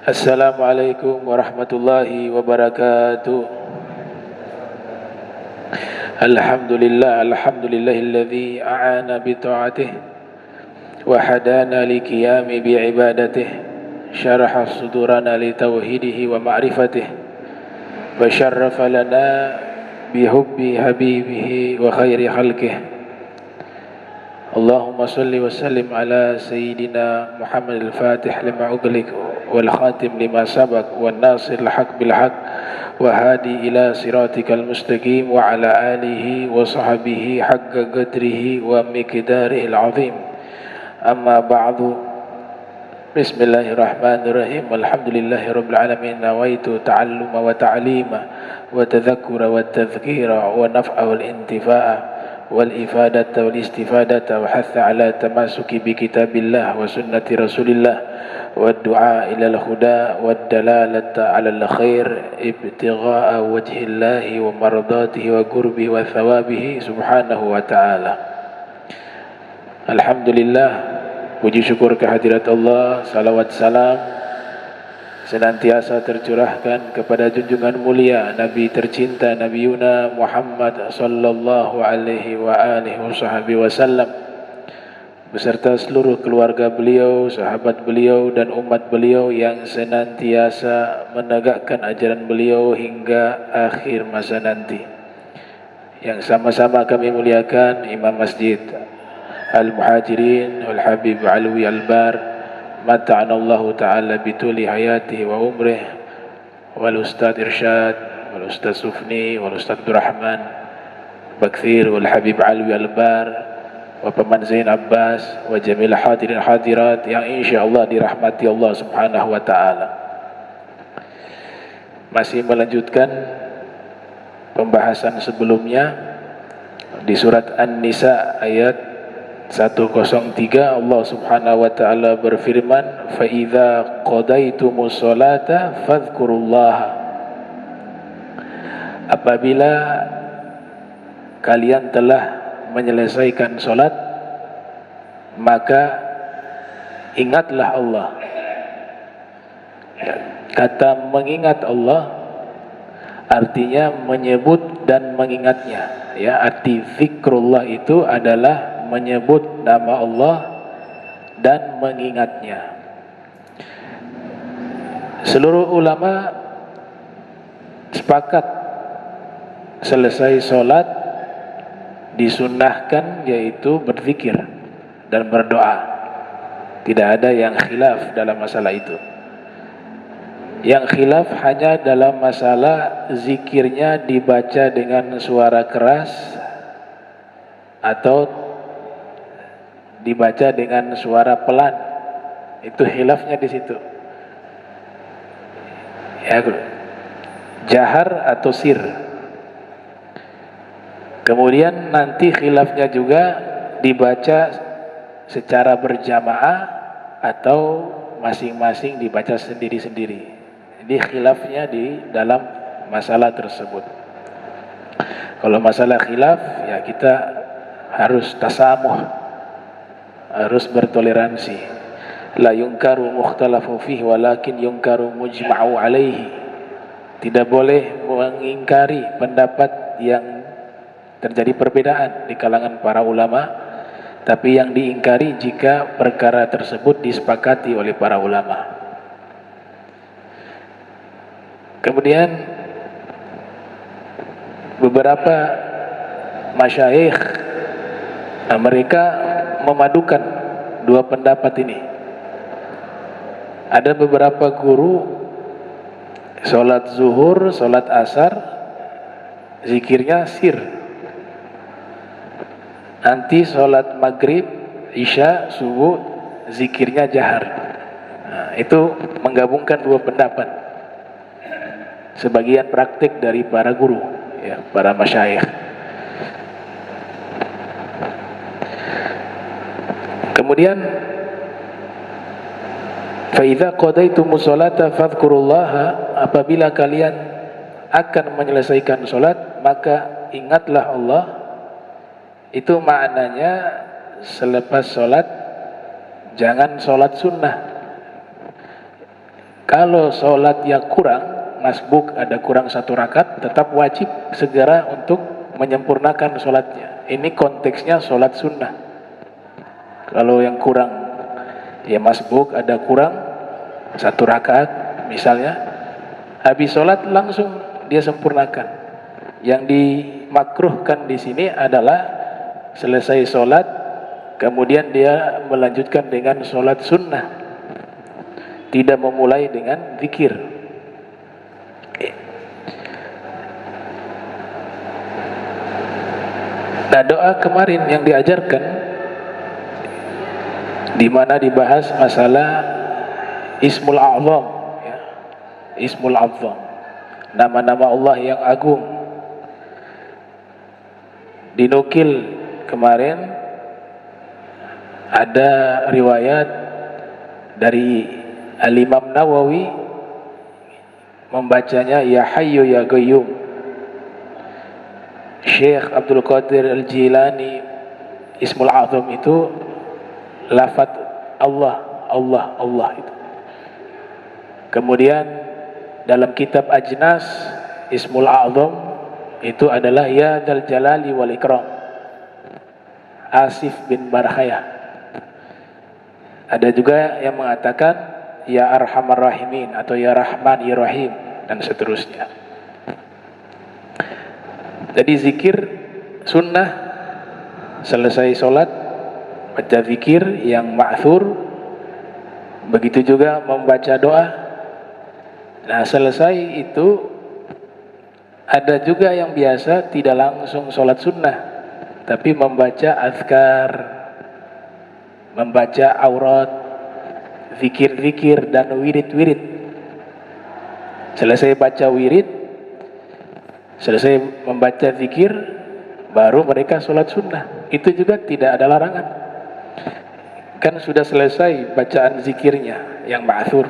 Assalamualaikum warahmatullahi wabarakatuh. Alhamdulillahilladzi a'ana bi ta'atihi wa hadana li qiyami bi ibadatihi, syaraha sudurana li tauhidihi wa ma'rifatihi, wa syarrafa lana bi hubbi habibihi wa khairi khalqihi. Allahumma salli wa sallim ala sayyidina Muhammad al-Fatih lima ughliq wal khatim lima sabaq wan nasir al-haq bil haq wa hadi ila siratikal mustaqim wa ala alihi wa sahbihi haqqa qadrihi wa miqdarihil azim. Amma ba'du. Bismillahirrahmanirrahim. Alhamdulillahirabbil alamin. Nawaitu ta'alluma wa ta'lima wa tadhakkura wa tadhkira wa naf'a wal intifa'a wal ifadata wal istifadata wa hatha ala tamasuki bi kitabillah wa sunnati rasulillah wa du'a ila al-huda wa dalalata ala al-khair ibtigha'a wajhillahi wa mardatihi wa qurbihi wa thawabihi subhanahu wa ta'ala. Alhamdulillah, puji syukur kehadirat Allah, salawat salam senantiasa tercurahkan kepada junjungan mulia Nabi tercinta Nabi Yuna Muhammad sallallahu alaihi wa alihi wasallam beserta seluruh keluarga beliau, sahabat beliau dan umat beliau yang senantiasa menegakkan ajaran beliau hingga akhir masa nanti. Yang sama-sama kami muliakan Imam Masjid Al-Muhajirin wal Habib Alwi Al-Bar, mata'anallahu ta'ala bituli hayatihi wa umrih, wal Ustadz Irsyad, wal Ustadz Sufni, wal Ustadz Abdurrahman Bakthir, wal Habib Alwi Al-Bar, wa Paman Zain Abbas, wa jamil hadirin hadirat yang insyaallah dirahmati Allah subhanahu wa ta'ala. Masih melanjutkan pembahasan sebelumnya di surat An-Nisa ayat 103. Allah subhanahu wa ta'ala berfirman, fa idza qadaitumus sholata fadhkurullaha. Apabila kalian telah menyelesaikan solat, maka ingatlah Allah. Kata mengingat Allah artinya menyebut dan mengingatnya. Ya, arti zikrullah itu adalah menyebut nama Allah dan mengingatnya. Seluruh ulama sepakat selesai solat disunnahkan yaitu berzikir dan berdoa. Tidak ada yang khilaf dalam masalah itu. Yang khilaf hanya dalam masalah zikirnya dibaca dengan suara keras atau dibaca dengan suara pelan. Itu khilafnya di situ. Ya, jahar atau sir. Kemudian nanti khilafnya juga dibaca secara berjamaah atau masing-masing dibaca sendiri-sendiri. Jadi khilafnya di dalam masalah tersebut. Kalau masalah khilaf, ya kita harus tasamuh, harus bertoleransi. La yunkaru mukhtalafu fihi walakin yunkaru mujma'u alaihi. Tidak boleh mengingkari pendapat yang terjadi perbedaan di kalangan para ulama, tapi yang diingkari jika perkara tersebut disepakati oleh para ulama. Kemudian beberapa masyayikh mereka memadukan dua pendapat ini. Ada beberapa guru sholat zuhur, sholat asar zikirnya sir. Nanti sholat maghrib, isya, subuh zikirnya jahar. Nah, itu menggabungkan dua pendapat. Sebagian praktik dari para guru, ya, para masyayikh. Kemudian fa idza qadaytumus sholata fadhkurullaha, apabila kalian akan menyelesaikan sholat maka ingatlah Allah. Itu maknanya selepas sholat jangan sholat sunnah. Kalau sholat yang kurang, masbuk ada kurang 1 rakaat, tetap wajib segera untuk menyempurnakan sholatnya. Ini konteksnya sholat sunnah. Kalau yang kurang, ya masbuk ada kurang 1 rakaat misalnya, habis sholat langsung dia sempurnakan. Yang dimakruhkan di sini adalah selesai sholat kemudian dia melanjutkan dengan sholat sunnah, tidak memulai dengan zikir. Nah, doa kemarin yang diajarkan di mana dibahas masalah Ismul A'zam, ya. Ismul A'zam, nama-nama Allah yang agung. Dinukil kemarin ada riwayat dari Al-Imam Nawawi membacanya Ya Hayyu Ya Qayyum. Syekh Abdul Qadir Al-Jilani Ismul A'zam itu lafaz Allah, Allah, Allah itu. Kemudian dalam kitab Ajnas Ismul A'zam itu adalah Ya Dzal Jalali wal Ikram, Asif bin Barhayah. Ada juga yang mengatakan Ya Arhamar Rahimin atau Ya Rahman Ya Rahim dan seterusnya. Jadi zikir sunnah selesai sholat baca zikir yang ma'thur, begitu juga membaca doa. Nah, selesai itu ada juga yang biasa tidak langsung sholat sunnah, tapi membaca azkar, membaca aurat, zikir-zikir dan wirid-wirid. Selesai baca wirid, selesai membaca zikir, baru mereka sholat sunnah. Itu juga tidak ada larangan. Kan sudah selesai bacaan zikirnya yang ma'thur.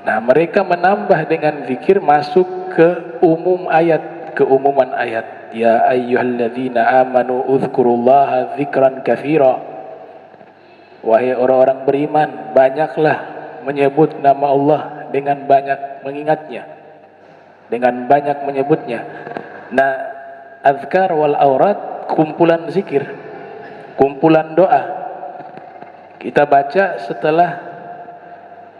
Nah, mereka menambah dengan zikir masuk ke keumuman ayat. Ya ayyuhalladzina amanu uzkurullaha dzikran katsira. Wahai orang-orang beriman, banyaklah menyebut nama Allah dengan banyak mengingatnya, dengan banyak menyebutnya. Nah, azkar wal aurat kumpulan zikir, kumpulan doa. Kita baca setelah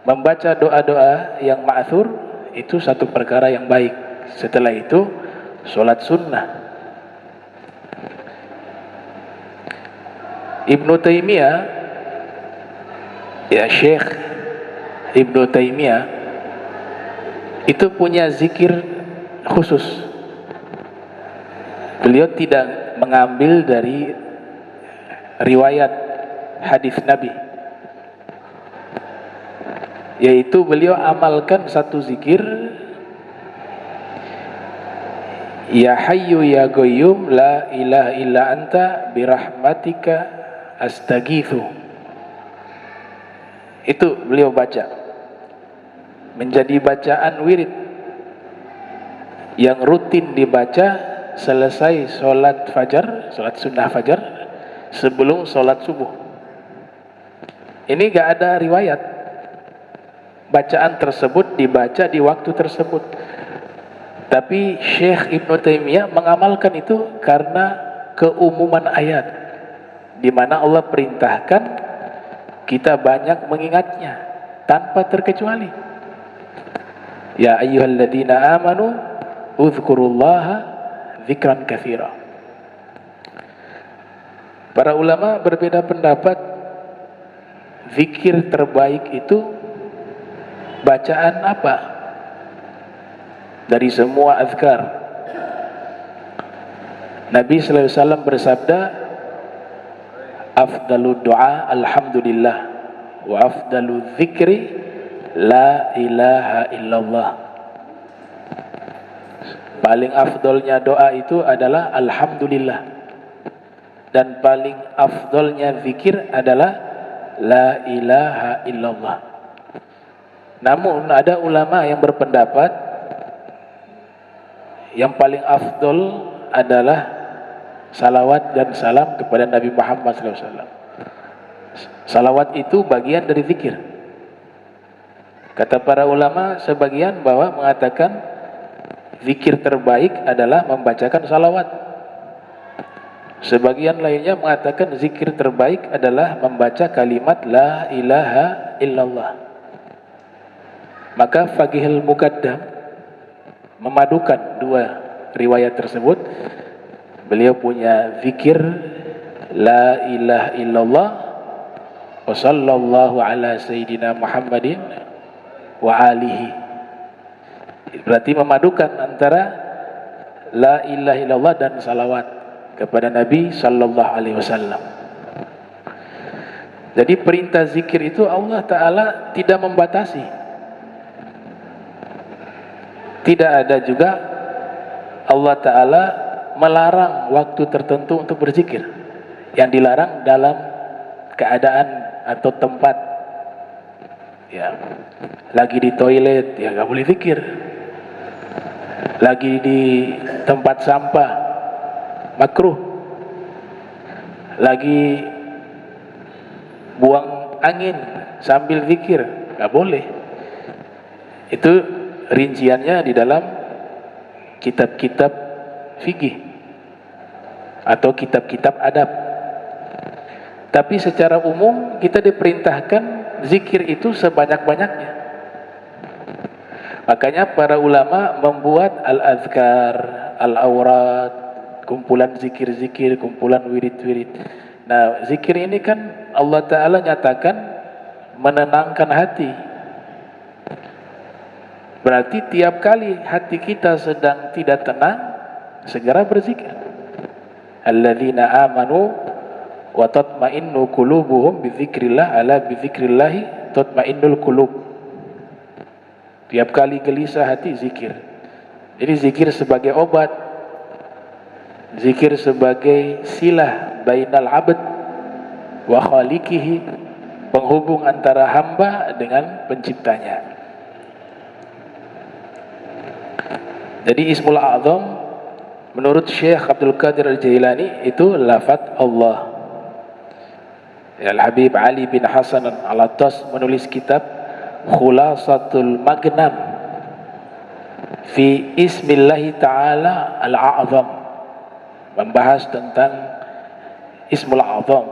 membaca doa-doa yang ma'thur, itu satu perkara yang baik. Setelah itu sholat sunnah. Ibnu Taimiyah, ya Syekh Ibnu Taimiyah itu punya zikir khusus. Beliau tidak mengambil dari riwayat hadis Nabi, yaitu beliau amalkan satu zikir Ya Hayyu Ya Qayyum La ilaha illa anta birahmatika astaghitsu. Itu beliau baca menjadi bacaan wirid yang rutin dibaca selesai sholat fajar, sholat sunnah fajar, sebelum sholat subuh. Ini gak ada riwayat bacaan tersebut dibaca di waktu tersebut, tapi Syekh Ibnu Taimiyah mengamalkan itu karena keumuman ayat, di mana Allah perintahkan kita banyak mengingatnya tanpa terkecuali. Ya ayyuhalladzina amanu uzkurullaha dzikran katsira. Para ulama berbeda pendapat, zikir terbaik itu bacaan apa dari semua azkar. Nabi sallallahu alaihi wasallam bersabda, afdalud du'a alhamdulillah wa afdaludz dzikri la ilaha illallah. Paling afdolnya doa itu adalah alhamdulillah, dan paling afdolnya zikir adalah la ilaha illallah. Namun ada ulama yang berpendapat yang paling afdol adalah salawat dan salam kepada Nabi Muhammad SAW. Salawat itu bagian dari zikir. Kata para ulama sebagian bahwa mengatakan zikir terbaik adalah membacakan salawat. Sebagian lainnya mengatakan zikir terbaik adalah membaca kalimat la ilaha illallah. Maka Faqihul Muqaddam memadukan dua riwayat tersebut. Beliau punya zikir la ilaha illallah wa sallallahu ala sayyidina Muhammadin wa alihi. Berarti memadukan antara la ilaha illallah dan salawat kepada Nabi sallallahu alaihi wasallam. Jadi perintah zikir itu Allah Ta'ala tidak membatasi. Tidak ada juga Allah Ta'ala melarang waktu tertentu untuk berzikir. Yang dilarang dalam keadaan atau tempat, ya, lagi di toilet ya nggak boleh zikir, lagi di tempat sampah makruh, lagi buang angin sambil zikir nggak boleh. Itu rinciannya di dalam kitab-kitab fikih atau kitab-kitab adab. Tapi secara umum kita diperintahkan zikir itu sebanyak-banyaknya. Makanya para ulama membuat al-azkar, al-awrad, kumpulan zikir-zikir, kumpulan wirid-wirid. Nah, zikir ini kan Allah Ta'ala nyatakan menenangkan hati. Berarti tiap kali hati kita sedang tidak tenang, segera berzikir. Alladzina amanu wa tatma'innu qulubuhum bidzikrillah, ala bidzikrillah tatma'innul qulub. Tiap kali gelisah hati zikir. Jadi zikir sebagai obat, zikir sebagai silah bainal abd wa khaliqihi, penghubung antara hamba dengan penciptanya. Jadi Ismul A'zam menurut Syekh Abdul Qadir Al-Jailani itu lafaz Allah. Al-Habib Ali bin Hasan Al-Attas menulis kitab Khulasatul Magnam fi Ismillahi Ta'ala Al-A'zam, membahas tentang Ismul A'zam,